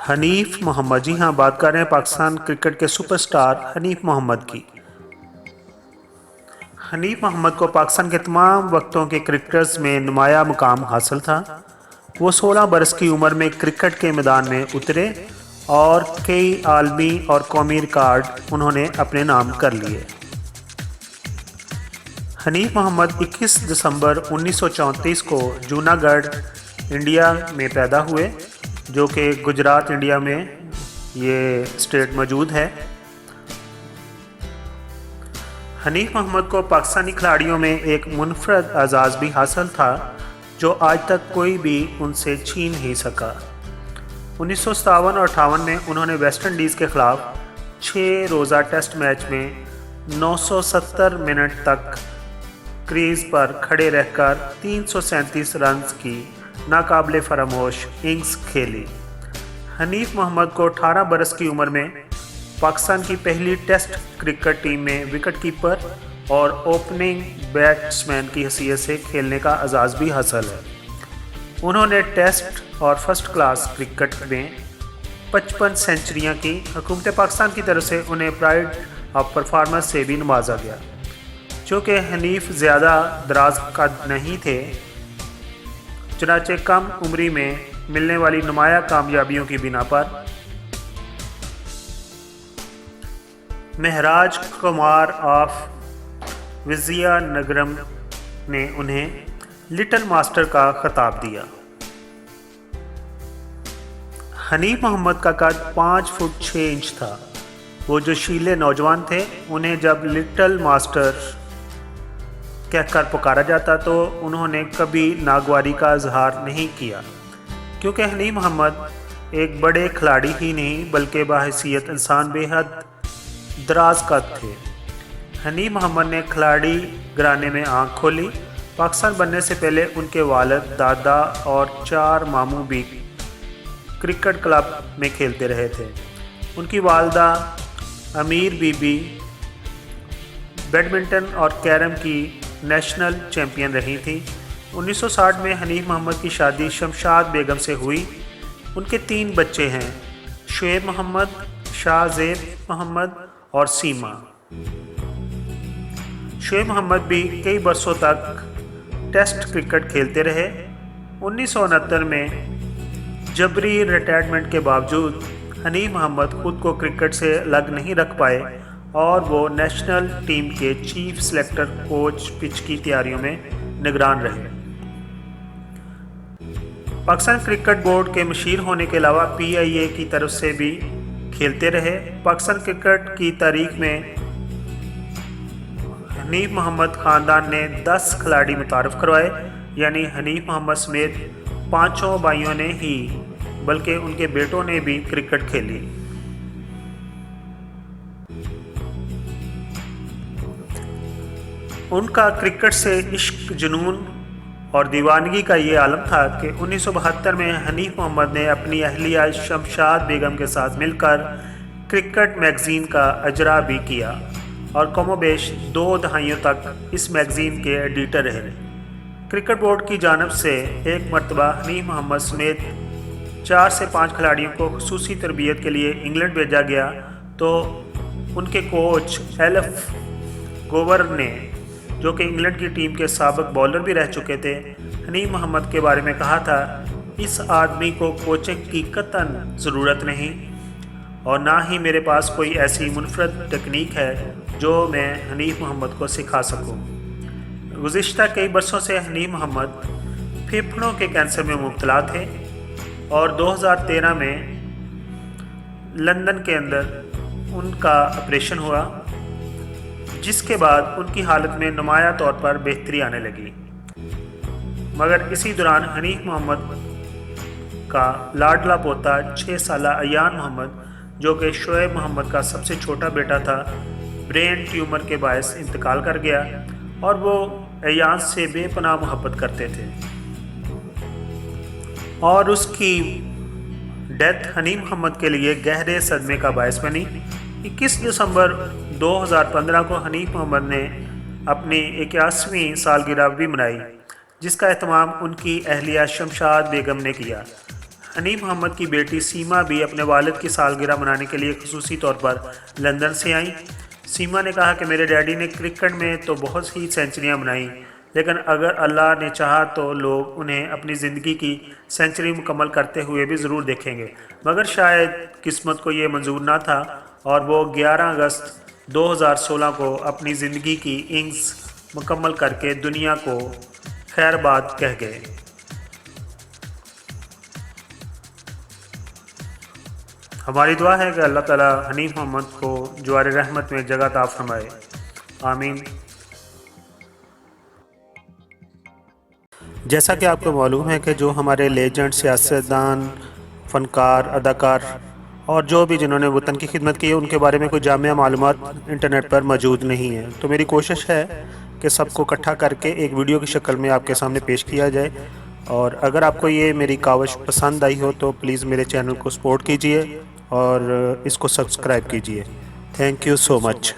حنیف محمد، جی ہاں، بات کر رہے ہیں پاکستان کرکٹ کے سپر سٹار حنیف محمد کی۔ حنیف محمد کو پاکستان کے تمام وقتوں کے کرکٹرز میں نمایاں مقام حاصل تھا۔ وہ 16 برس کی عمر میں کرکٹ کے میدان میں اترے اور کئی عالمی اور قومی ریکارڈ انہوں نے اپنے نام کر لیے۔ حنیف محمد 21 دسمبر 1934 کو جوناگڑھ، انڈیا میں پیدا ہوئے، جو کہ گجرات، انڈیا میں یہ اسٹیٹ موجود ہے۔ حنیف محمد کو پاکستانی کھلاڑیوں میں ایک منفرد اعزاز بھی حاصل تھا جو آج تک کوئی بھی ان سے چھین نہیں سکا۔ 1957 اور 58 میں انہوں نے ویسٹ انڈیز کے خلاف 6 روزہ ٹیسٹ میچ میں 970 منٹ تک کریز پر کھڑے رہ کر 337 رنز کی ناقابل فراموش اننگز کھیلی۔ حنیف محمد کو 18 برس کی عمر میں پاکستان کی پہلی ٹیسٹ کرکٹ ٹیم میں وکٹ کیپر اور اوپننگ بیٹسمین کی حیثیت سے کھیلنے کا اعزاز بھی حاصل ہے۔ انہوں نے ٹیسٹ اور فرسٹ کلاس کرکٹ میں 55 سنچریاں کی۔ حکومت پاکستان کی طرف سے انہیں پرائڈ آف پرفارمنس سے بھی نوازا گیا۔ چونکہ حنیف زیادہ دراز قد نہیں تھے، چنانچہ کم عمری میں ملنے والی نمایاں کامیابیوں کی بنا پر مہراج کمار آف وزیا نگرم نے انہیں لٹل ماسٹر کا خطاب دیا۔ حنیف محمد کا قد 5 فٹ 6 انچ تھا۔ وہ جو شیلے نوجوان تھے، انہیں جب لٹل ماسٹر کہہ کر پکارا جاتا تو انہوں نے کبھی ناگواری کا اظہار نہیں کیا، کیونکہ حنیف محمد ایک بڑے کھلاڑی ہی نہیں بلکہ بحیثیت انسان بے حد دراز قد تھے۔ حنیف محمد نے کھلاڑی گھرانے میں آنکھ کھولی۔ پاکستان بننے سے پہلے ان کے والد، دادا اور 4 ماموں بھی کرکٹ کلب میں کھیلتے رہے تھے۔ ان کی والدہ امیر بی بی بیڈمنٹن اور کیرم کی نیشنل چیمپئن رہی تھیں۔ 1960 میں حنیف محمد کی شادی شمشاد بیگم سے ہوئی۔ ان کے 3 بچے ہیں، شعیب محمد، شاہ زیب محمد اور سیما۔ شعیب محمد بھی کئی برسوں تک ٹیسٹ کرکٹ کھیلتے رہے۔ 1969 میں جبری ریٹائرمنٹ کے باوجود حنیف محمد خود کو کرکٹ سے الگ نہیں رکھ پائے اور وہ نیشنل ٹیم کے چیف سلیکٹر کوچ پچ کی تیاریوں میں نگران رہے۔ پاکستان کرکٹ بورڈ کے مشیر ہونے کے علاوہ PIA کی طرف سے بھی کھیلتے رہے۔ پاکستان کرکٹ کی تاریخ میں حنیف محمد خاندان نے 10 کھلاڑی متعارف کروائے، یعنی حنیف محمد سمیت 5 بھائیوں نے ہی بلکہ ان کے بیٹوں نے بھی کرکٹ کھیلی۔ ان کا کرکٹ سے عشق، جنون اور دیوانگی کا یہ عالم تھا کہ 1972 میں حنیف محمد نے اپنی اہلیہ شمشاد بیگم کے ساتھ مل کر کرکٹ میگزین کا اجرا بھی کیا اور کم و بیش 2 دہائیوں تک اس میگزین کے ایڈیٹر رہے۔ کرکٹ بورڈ کی جانب سے ایک مرتبہ حنیف محمد سمیت 4 سے 5 کھلاڑیوں کو خصوصی تربیت کے لیے انگلینڈ بھیجا گیا تو ان کے کوچ ایلف گوور نے، جو کہ انگلینڈ کی ٹیم کے سابق بالر بھی رہ چکے تھے، حنیف محمد کے بارے میں کہا تھا، اس آدمی کو کوچنگ کی قطعاً ضرورت نہیں اور نہ ہی میرے پاس کوئی ایسی منفرد ٹیکنیک ہے جو میں حنیف محمد کو سکھا سکوں۔ گزشتہ کئی برسوں سے حنیف محمد پھیپھڑوں کے کینسر میں مبتلا تھے اور 2013 میں لندن کے اندر ان کا آپریشن ہوا، جس کے بعد ان کی حالت میں نمایاں طور پر بہتری آنے لگی۔ مگر اسی دوران حنیف محمد کا لاڈلا پوتا 6 سالہ ایان محمد، جو کہ شعیب محمد کا سب سے چھوٹا بیٹا تھا، برین ٹیومر کے باعث انتقال کر گیا اور وہ ایان سے بے پناہ محبت کرتے تھے اور اس کی ڈیتھ حنیف محمد کے لیے گہرے صدمے کا باعث بنی۔ 21 دسمبر 2015 کو حنیف محمد نے اپنی 81ویں سالگرہ بھی منائی، جس کا اہتمام ان کی اہلیہ شمشاد بیگم نے کیا۔ حنیف محمد کی بیٹی سیما بھی اپنے والد کی سالگرہ منانے کے لیے خصوصی طور پر لندن سے آئیں۔ سیما نے کہا کہ میرے ڈیڈی نے کرکٹ میں تو بہت ہی سینچریاں بنائیں، لیکن اگر اللہ نے چاہا تو لوگ انہیں اپنی زندگی کی سینچری مکمل کرتے ہوئے بھی ضرور دیکھیں گے، مگر شاید قسمت کو یہ منظور نہ تھا اور وہ 11 اگست 2016 کو اپنی زندگی کی اننگز مکمل کر کے دنیا کو خیر باد کہہ گئے۔ ہماری دعا ہے کہ اللہ تعالیٰ حنیف محمد کو جوار رحمت میں جگہ عطا فرمائے، آمین۔ جیسا کہ آپ کو معلوم ہے کہ جو ہمارے لیجنڈ، سیاستدان، فنکار، اداکار اور جو بھی جنہوں نے وطن کی خدمت کی ہے ان کے بارے میں کوئی جامع معلومات انٹرنیٹ پر موجود نہیں ہے، تو میری کوشش ہے کہ سب کو اکٹھا کر کے ایک ویڈیو کی شکل میں آپ کے سامنے پیش کیا جائے، اور اگر آپ کو یہ میری کاوش پسند آئی ہو تو پلیز میرے چینل کو سپورٹ کیجئے اور اس کو سبسکرائب کیجئے۔ Thank you so much.